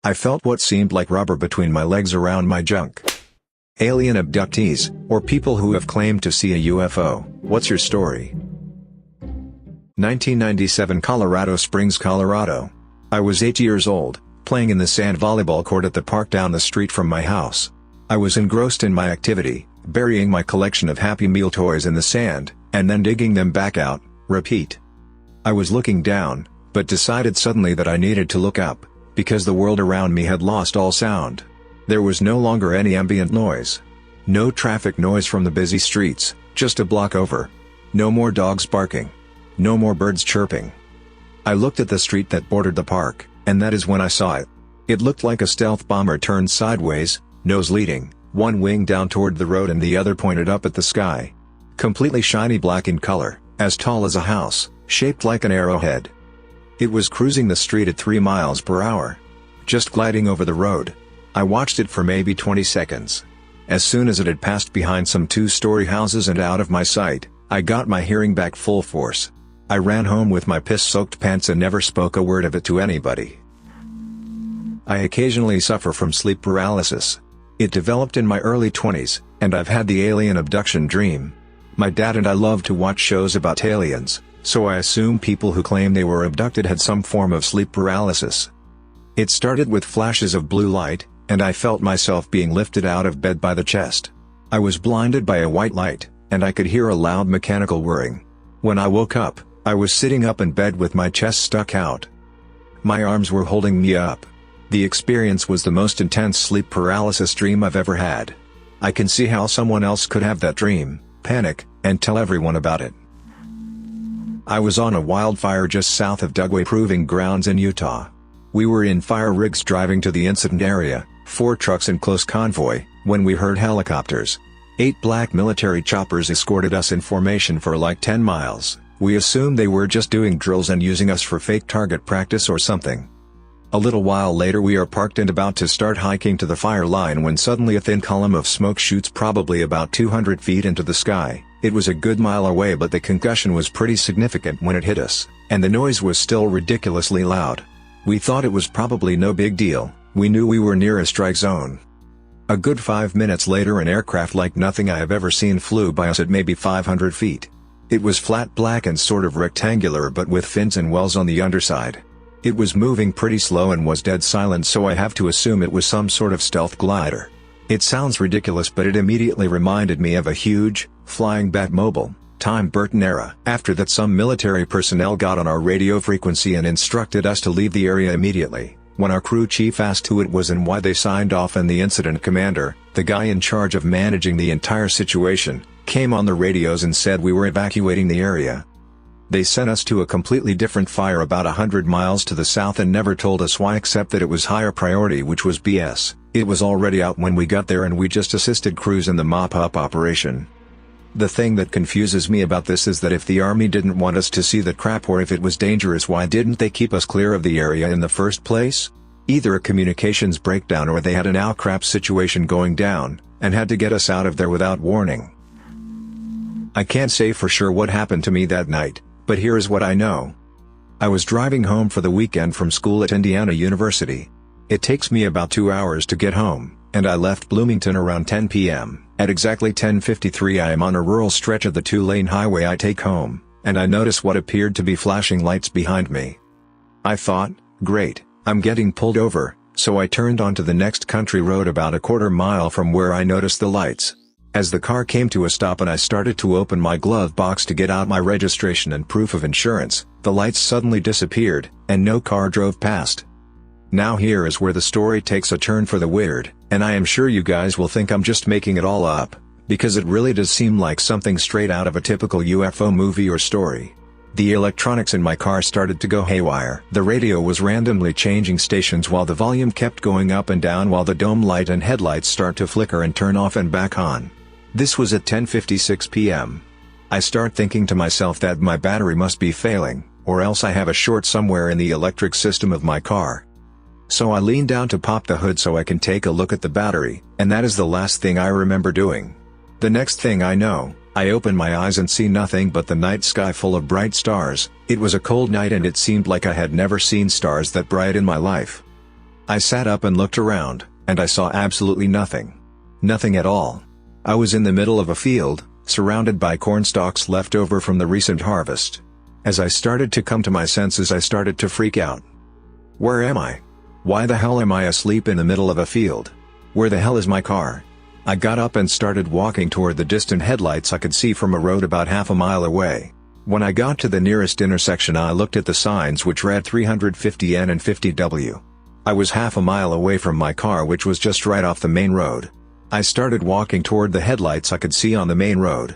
I felt what seemed like rubber between my legs around my junk. Alien abductees, or people who have claimed to see a UFO, what's your story? 1997 Colorado Springs, Colorado. I was 8 years old, playing in the sand volleyball court at the park down the street from my house. I was engrossed in my activity, burying my collection of Happy Meal toys in the sand, and then digging them back out, repeat. I was looking down, but decided suddenly that I needed to look up, because the world around me had lost all sound. There was no longer any ambient noise. No traffic noise from the busy streets, just a block over. No more dogs barking. No more birds chirping. I looked at the street that bordered the park, and that is when I saw it. It looked like a stealth bomber turned sideways, nose leading, one wing down toward the road and the other pointed up at the sky. Completely shiny black in color, as tall as a house, shaped like an arrowhead. It was cruising the street at 3 miles per hour. Just gliding over the road. I watched it for maybe 20 seconds. As soon as it had passed behind some 2-story houses and out of my sight, I got my hearing back full force. I ran home with my piss-soaked pants and never spoke a word of it to anybody. I occasionally suffer from sleep paralysis. It developed in my early 20s, and I've had the alien abduction dream. My dad and I love to watch shows about aliens, so I assume people who claim they were abducted had some form of sleep paralysis. It started with flashes of blue light, and I felt myself being lifted out of bed by the chest. I was blinded by a white light, and I could hear a loud mechanical whirring. When I woke up, I was sitting up in bed with my chest stuck out. My arms were holding me up. The experience was the most intense sleep paralysis dream I've ever had. I can see how someone else could have that dream, panic, and tell everyone about it. I was on a wildfire just south of Dugway Proving Grounds in Utah. We were in fire rigs driving to the incident area, 4 trucks in close convoy, when we heard helicopters. 8 black military choppers escorted us in formation for like 10 miles. We assumed they were just doing drills and using us for fake target practice or something. A little while later we are parked and about to start hiking to the fire line when suddenly a thin column of smoke shoots probably about 200 feet into the sky. It was a good mile away, but the concussion was pretty significant when it hit us, and the noise was still ridiculously loud. We thought it was probably no big deal. We knew we were near a strike zone. A good 5 minutes later an aircraft like nothing I have ever seen flew by us at maybe 500 feet. It was flat black and sort of rectangular but with fins and wells on the underside. It was moving pretty slow and was dead silent, so I have to assume it was some sort of stealth glider. It sounds ridiculous, but it immediately reminded me of a huge, flying Batmobile, Tim Burton era. After that some military personnel got on our radio frequency and instructed us to leave the area immediately. When our crew chief asked who it was and why they signed off, and the incident commander, the guy in charge of managing the entire situation, came on the radios and said we were evacuating the area. They sent us to a completely different fire about 100 miles to the south and never told us why, except that it was higher priority, which was BS. It was already out when we got there and we just assisted crews in the mop-up operation. The thing that confuses me about this is that if the army didn't want us to see that crap, or if it was dangerous, why didn't they keep us clear of the area in the first place? Either a communications breakdown or they had an "ow crap" situation going down, and had to get us out of there without warning. I can't say for sure what happened to me that night, but here is what I know. I was driving home for the weekend from school at Indiana University. It takes me about 2 hours to get home, and I left Bloomington around 10 p.m. At exactly 10:53 I am on a rural stretch of the 2-lane highway I take home, and I notice what appeared to be flashing lights behind me. I thought, great, I'm getting pulled over, so I turned onto the next country road about a quarter mile from where I noticed the lights. As the car came to a stop and I started to open my glove box to get out my registration and proof of insurance, the lights suddenly disappeared, and no car drove past. Now here is where the story takes a turn for the weird, and I am sure you guys will think I'm just making it all up, because it really does seem like something straight out of a typical UFO movie or story. The electronics in my car started to go haywire. The radio was randomly changing stations while the volume kept going up and down, while the dome light and headlights start to flicker and turn off and back on. This was at 10:56 p.m. I start thinking to myself that my battery must be failing, or else I have a short somewhere in the electric system of my car. So I lean down to pop the hood so I can take a look at the battery, and that is the last thing I remember doing. The next thing I know, I open my eyes and see nothing but the night sky full of bright stars. It was a cold night and it seemed like I had never seen stars that bright in my life. I sat up and looked around, and I saw absolutely nothing. Nothing at all. I was in the middle of a field, surrounded by corn stalks left over from the recent harvest. As I started to come to my senses, I started to freak out. Where am I? Why the hell am I asleep in the middle of a field? Where the hell is my car? I got up and started walking toward the distant headlights I could see from a road about half a mile away. When I got to the nearest intersection, I looked at the signs which read 350N and 50W. I was half a mile away from my car, which was just right off the main road. I started walking toward the headlights I could see on the main road.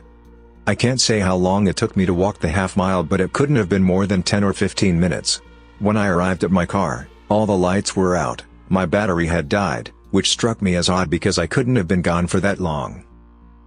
I can't say how long it took me to walk the half mile, but it couldn't have been more than 10 or 15 minutes. When I arrived at my car, all the lights were out, my battery had died, which struck me as odd because I couldn't have been gone for that long.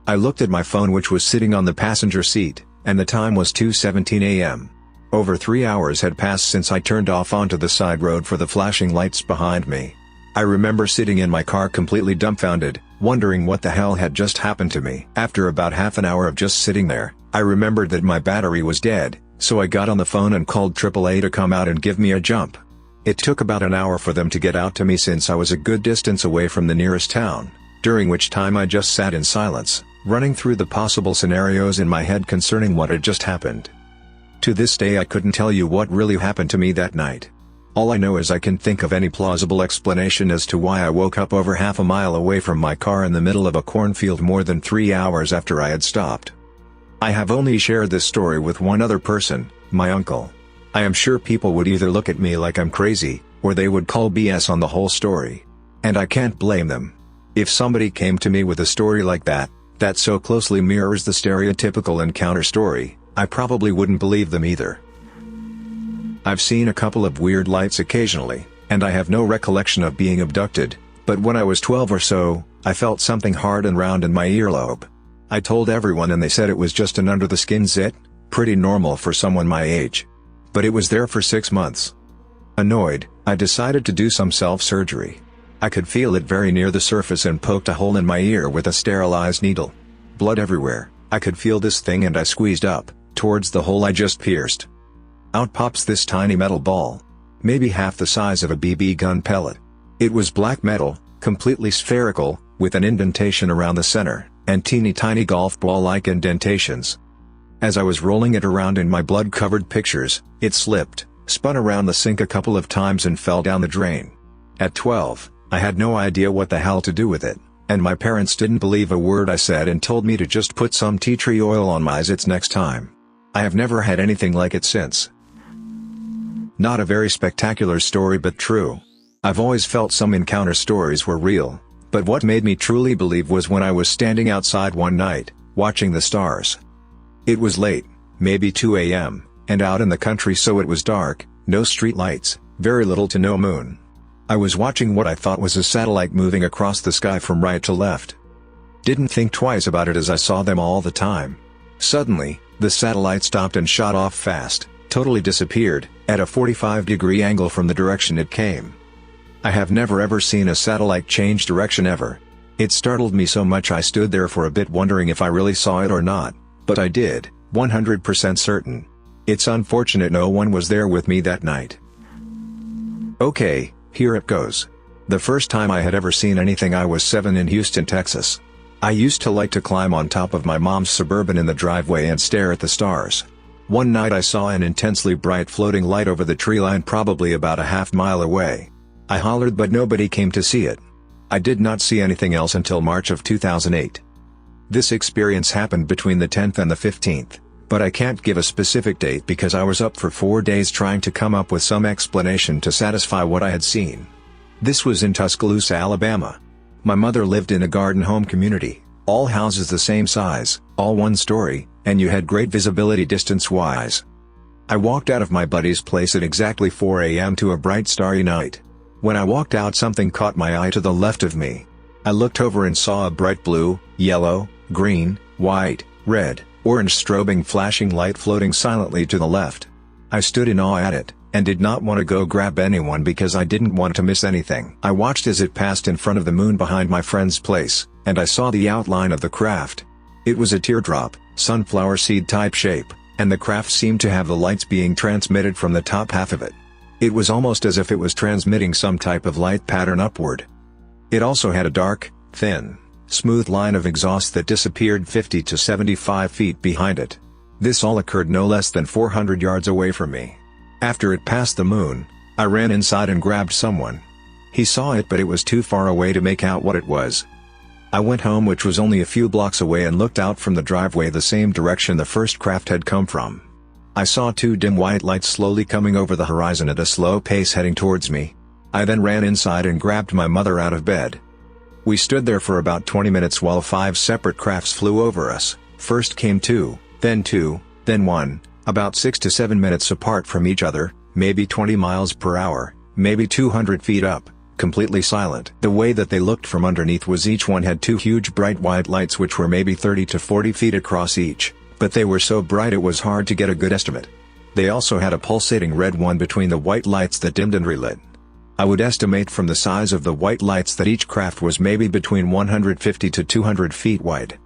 I looked at my phone, which was sitting on the passenger seat, and the time was 2:17 a.m. Over 3 hours had passed since I turned off onto the side road for the flashing lights behind me. I remember sitting in my car completely dumbfounded, wondering what the hell had just happened to me. After about half an hour of just sitting there, I remembered that my battery was dead, so I got on the phone and called AAA to come out and give me a jump. It took about an hour for them to get out to me since I was a good distance away from the nearest town, during which time I just sat in silence, running through the possible scenarios in my head concerning what had just happened. To this day I couldn't tell you what really happened to me that night. All I know is I can think of any plausible explanation as to why I woke up over half a mile away from my car in the middle of a cornfield more than 3 hours after I had stopped. I have only shared this story with one other person, my uncle. I am sure people would either look at me like I'm crazy, or they would call BS on the whole story. And I can't blame them. If somebody came to me with a story like that so closely mirrors the stereotypical encounter story, I probably wouldn't believe them either. I've seen a couple of weird lights occasionally, and I have no recollection of being abducted, but when I was 12 or so, I felt something hard and round in my earlobe. I told everyone and they said it was just an under-the-skin zit, pretty normal for someone my age. But it was there for 6 months. Annoyed, I decided to do some self-surgery. I could feel it very near the surface and poked a hole in my ear with a sterilized needle. Blood everywhere. I could feel this thing and I squeezed up, towards the hole I just pierced. Out pops this tiny metal ball. Maybe half the size of a BB gun pellet. It was black metal, completely spherical, with an indentation around the center, and teeny tiny golf ball-like indentations. As I was rolling it around in my blood-covered pictures, it slipped, spun around the sink a couple of times and fell down the drain. At 12, I had no idea what the hell to do with it, and my parents didn't believe a word I said and told me to just put some tea tree oil on my zits next time. I have never had anything like it since. Not a very spectacular story, but true. I've always felt some encounter stories were real, but what made me truly believe was when I was standing outside one night, watching the stars. It was late, maybe 2 a.m., and out in the country, so it was dark, no street lights, very little to no moon. I was watching what I thought was a satellite moving across the sky from right to left. Didn't think twice about it as I saw them all the time. Suddenly, the satellite stopped and shot off fast, totally disappeared, at a 45-degree angle from the direction it came. I have never ever seen a satellite change direction ever. It startled me so much I stood there for a bit wondering if I really saw it or not, but I did, 100% certain. It's unfortunate no one was there with me that night. Okay, here it goes. The first time I had ever seen anything, I was 7 in Houston, Texas. I used to like to climb on top of my mom's Suburban in the driveway and stare at the stars. One night I saw an intensely bright floating light over the tree line probably about a half mile away. I hollered but nobody came to see it. I did not see anything else until March of 2008. This experience happened between the 10th and the 15th, but I can't give a specific date because I was up for 4 days trying to come up with some explanation to satisfy what I had seen. This was in Tuscaloosa, Alabama. My mother lived in a garden home community, all houses the same size, all one story, and you had great visibility distance-wise. I walked out of my buddy's place at exactly 4 a.m. to a bright starry night. When I walked out, something caught my eye to the left of me. I looked over and saw a bright blue, yellow, green, white, red, orange strobing flashing light floating silently to the left. I stood in awe at it, and did not want to go grab anyone because I didn't want to miss anything. I watched as it passed in front of the moon behind my friend's place, and I saw the outline of the craft. It was a teardrop, sunflower seed type shape, and the craft seemed to have the lights being transmitted from the top half of it. It was almost as if it was transmitting some type of light pattern upward. It also had a dark, thin, smooth line of exhaust that disappeared 50 to 75 feet behind it. This all occurred no less than 400 yards away from me. After it passed the moon, I ran inside and grabbed someone. He saw it, but it was too far away to make out what it was. I went home, which was only a few blocks away, and looked out from the driveway the same direction the first craft had come from. I saw two dim white lights slowly coming over the horizon at a slow pace heading towards me. I then ran inside and grabbed my mother out of bed. We stood there for about 20 minutes while 5 separate crafts flew over us. First came 2, then 1, about 6 to 7 minutes apart from each other, maybe 20 miles per hour, maybe 200 feet up, completely silent. The way that they looked from underneath was each one had 2 huge bright white lights which were maybe 30 to 40 feet across each, but they were so bright it was hard to get a good estimate. They also had a pulsating red one between the white lights that dimmed and relit. I would estimate from the size of the white lights that each craft was maybe between 150 to 200 feet wide.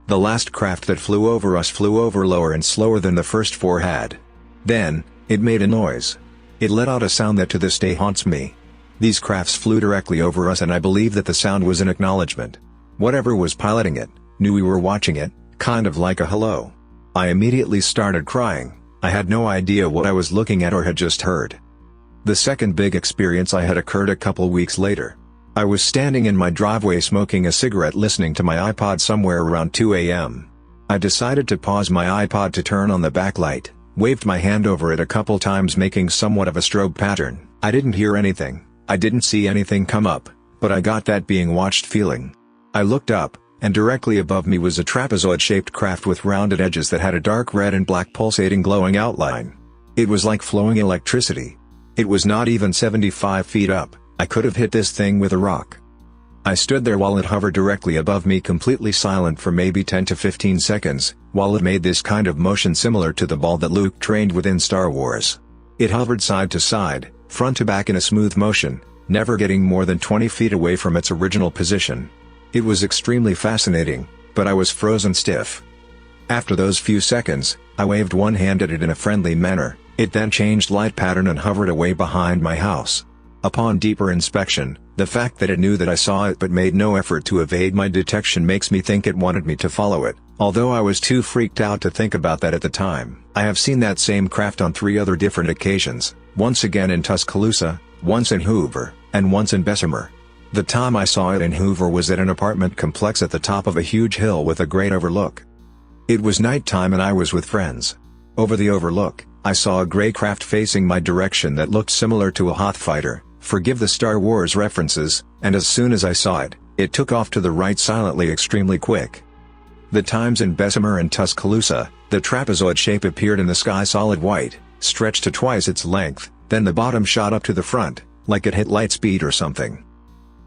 The last craft that flew over us flew over lower and slower than the first 4 had. Then, it made a noise. It let out a sound that to this day haunts me. These crafts flew directly over us, and I believe that the sound was an acknowledgement. Whatever was piloting it, knew we were watching it, kind of like a hello. I immediately started crying. I had no idea what I was looking at or had just heard. The second big experience I had occurred a couple weeks later. I was standing in my driveway smoking a cigarette listening to my iPod somewhere around 2 a.m. I decided to pause my iPod to turn on the backlight, waved my hand over it a couple times making somewhat of a strobe pattern. I didn't hear anything, I didn't see anything come up, but I got that being watched feeling. I looked up, and directly above me was a trapezoid-shaped craft with rounded edges that had a dark red and black pulsating glowing outline. It was like flowing electricity. It was not even 75 feet up. I could have hit this thing with a rock. I stood there while it hovered directly above me, completely silent for maybe 10 to 15 seconds, while it made this kind of motion similar to the ball that Luke trained with in Star Wars. It hovered side to side, front to back in a smooth motion, never getting more than 20 feet away from its original position. It was extremely fascinating, but I was frozen stiff. After those few seconds, I waved one hand at it in a friendly manner. It then changed light pattern and hovered away behind my house. Upon deeper inspection, the fact that it knew that I saw it but made no effort to evade my detection makes me think it wanted me to follow it, although I was too freaked out to think about that at the time. I have seen that same craft on 3 other different occasions, once again in Tuscaloosa, once in Hoover, and once in Bessemer. The time I saw it in Hoover was at an apartment complex at the top of a huge hill with a great overlook. It was nighttime and I was with friends. Over the overlook, I saw a gray craft facing my direction that looked similar to a Hoth fighter, forgive the Star Wars references, and as soon as I saw it, it took off to the right silently, extremely quick. The times in Bessemer and Tuscaloosa, the trapezoid shape appeared in the sky solid white, stretched to twice its length, then the bottom shot up to the front, like it hit light speed or something.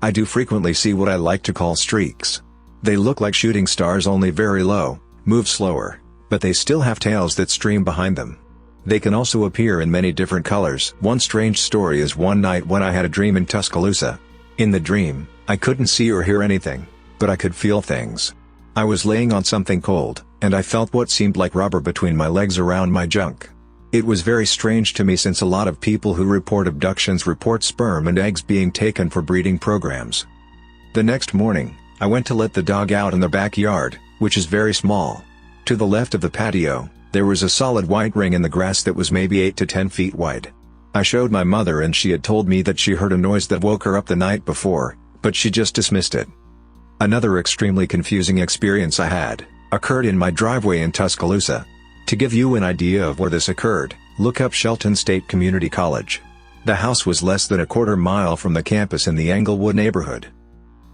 I do frequently see what I like to call streaks. They look like shooting stars, only very low, move slower, but they still have tails that stream behind them. They can also appear in many different colors. One strange story is one night when I had a dream in Tuscaloosa. In the dream, I couldn't see or hear anything, but I could feel things. I was laying on something cold, and I felt what seemed like rubber between my legs around my junk. It was very strange to me, since a lot of people who report abductions report sperm and eggs being taken for breeding programs. The next morning, I went to let the dog out in the backyard, which is very small. To the left of the patio, there was a solid white ring in the grass that was maybe 8 to 10 feet wide. I showed my mother and she had told me that she heard a noise that woke her up the night before, but she just dismissed it. Another extremely confusing experience I had occurred in my driveway in Tuscaloosa. To give you an idea of where this occurred, look up Shelton State Community College. The house was less than a quarter mile from the campus in the Englewood neighborhood.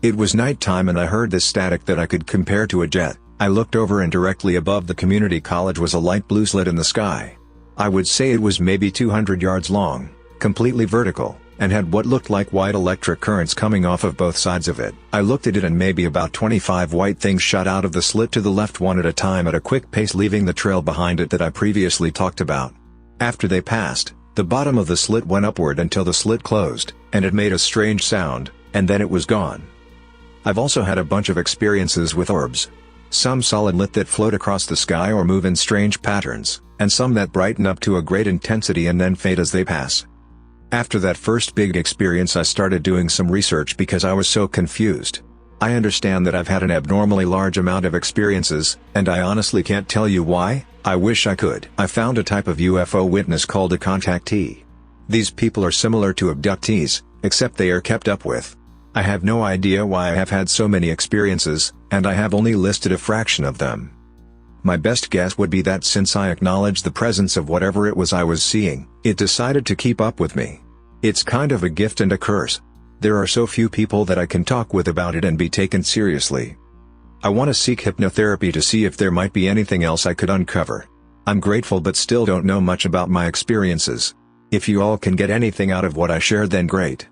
It was nighttime and I heard this static that I could compare to a jet. I looked over and directly above the community college was a light blue slit in the sky. I would say it was maybe 200 yards long, completely vertical, and had what looked like white electric currents coming off of both sides of it. I looked at it and maybe about 25 white things shot out of the slit to the left one at a time at a quick pace, leaving the trail behind it that I previously talked about. After they passed, the bottom of the slit went upward until the slit closed, and it made a strange sound, and then it was gone. I've also had a bunch of experiences with orbs. Some solid lit that float across the sky or move in strange patterns, and some that brighten up to a great intensity and then fade as they pass. After that first big experience, I started doing some research because I was so confused. I understand that I've had an abnormally large amount of experiences, and I honestly can't tell you why. I wish I could. I found a type of UFO witness called a contactee. These people are similar to abductees, except they are kept up with. I have no idea why I have had so many experiences, and I have only listed a fraction of them. My best guess would be that since I acknowledged the presence of whatever it was I was seeing, it decided to keep up with me. It's kind of a gift and a curse. There are so few people that I can talk with about it and be taken seriously. I want to seek hypnotherapy to see if there might be anything else I could uncover. I'm grateful but still don't know much about my experiences. If you all can get anything out of what I shared, then great.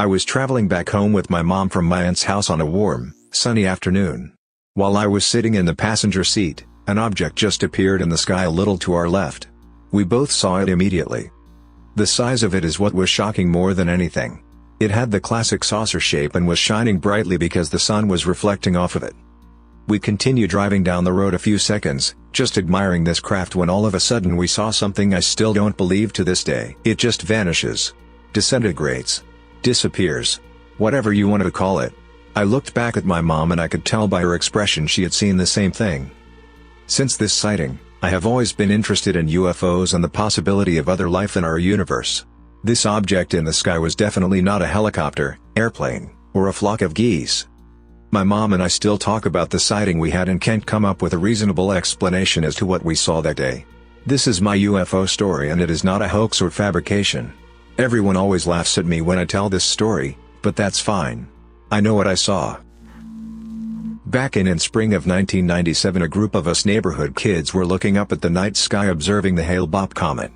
I was traveling back home with my mom from my aunt's house on a warm, sunny afternoon. While I was sitting in the passenger seat, an object just appeared in the sky a little to our left. We both saw it immediately. The size of it is what was shocking more than anything. It had the classic saucer shape and was shining brightly because the sun was reflecting off of it. We continued driving down the road a few seconds, just admiring this craft, when all of a sudden we saw something I still don't believe to this day. It just vanishes. Disintegrates. Disappears. Whatever you want to call it. I looked back at my mom and I could tell by her expression she had seen the same thing. Since this sighting, I have always been interested in UFOs and the possibility of other life in our universe. This object in the sky was definitely not a helicopter, airplane, or a flock of geese. My mom and I still talk about the sighting we had and can't come up with a reasonable explanation as to what we saw that day. This is my UFO story and it is not a hoax or fabrication. Everyone always laughs at me when I tell this story, but that's fine. I know what I saw. Back in spring of 1997, a group of us neighborhood kids were looking up at the night sky observing the Hale-Bopp comet.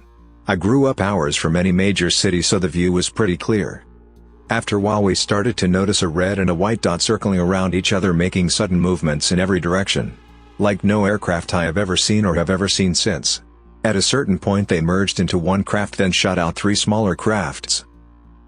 I grew up hours from any major city, so the view was pretty clear. After a while we started to notice a red and a white dot circling around each other, making sudden movements in every direction. Like no aircraft I have ever seen or have ever seen since. At a certain point they merged into one craft, then shot out three smaller crafts.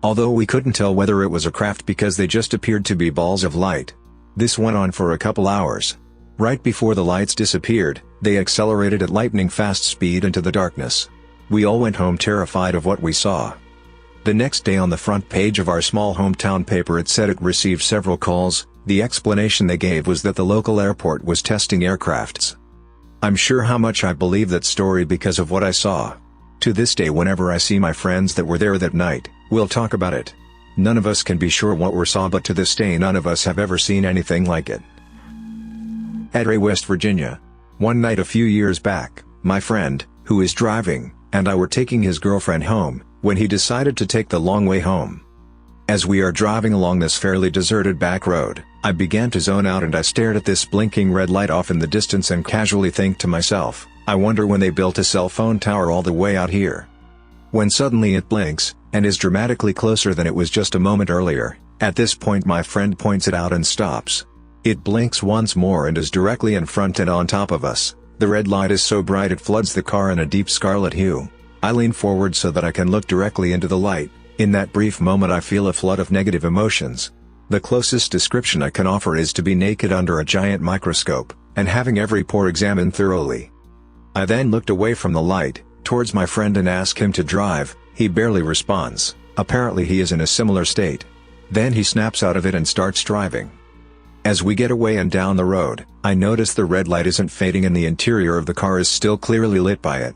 Although we couldn't tell whether it was a craft because they just appeared to be balls of light. This went on for a couple hours. Right before the lights disappeared, they accelerated at lightning fast speed into the darkness. We all went home terrified of what we saw. The next day on the front page of our small hometown paper it said it received several calls. The explanation they gave was that the local airport was testing aircrafts. I'm sure how much I believe that story because of what I saw. To this day, whenever I see my friends that were there that night, we'll talk about it. None of us can be sure what we saw, but to this day none of us have ever seen anything like it. At West Virginia. One night a few years back, my friend, who is driving, and I were taking his girlfriend home, when he decided to take the long way home. As we are driving along this fairly deserted back road, I began to zone out and I stared at this blinking red light off in the distance and casually think to myself, I wonder when they built a cell phone tower all the way out here. When suddenly it blinks, and is dramatically closer than it was just a moment earlier. At this point my friend points it out and stops. It blinks once more and is directly in front and on top of us. The red light is so bright it floods the car in a deep scarlet hue. I lean forward so that I can look directly into the light. In that brief moment I feel a flood of negative emotions. The closest description I can offer is to be naked under a giant microscope, and having every pore examined thoroughly. I then looked away from the light, towards my friend, and ask him to drive. He barely responds. Apparently he is in a similar state. Then he snaps out of it and starts driving. As we get away and down the road, I notice the red light isn't fading and the interior of the car is still clearly lit by it.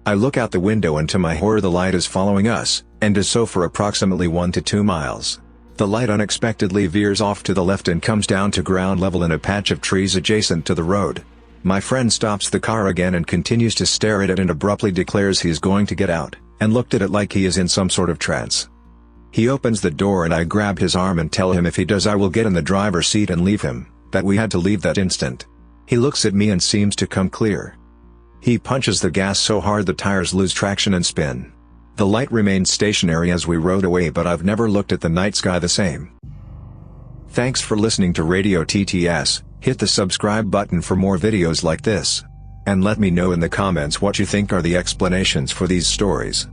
I look out the window and to my horror the light is following us, and does so for approximately 1 to 2 miles. The light unexpectedly veers off to the left and comes down to ground level in a patch of trees adjacent to the road. My friend stops the car again and continues to stare at it and abruptly declares he is going to get out, and looked at it like he is in some sort of trance. He opens the door and I grab his arm and tell him if he does I will get in the driver's seat and leave him, that we had to leave that instant. He looks at me and seems to come clear. He punches the gas so hard the tires lose traction and spin. The light remained stationary as we rode away, but I've never looked at the night sky the same. Thanks for listening to Radio TTS. Hit the subscribe button for more videos like this. And let me know in the comments what you think are the explanations for these stories.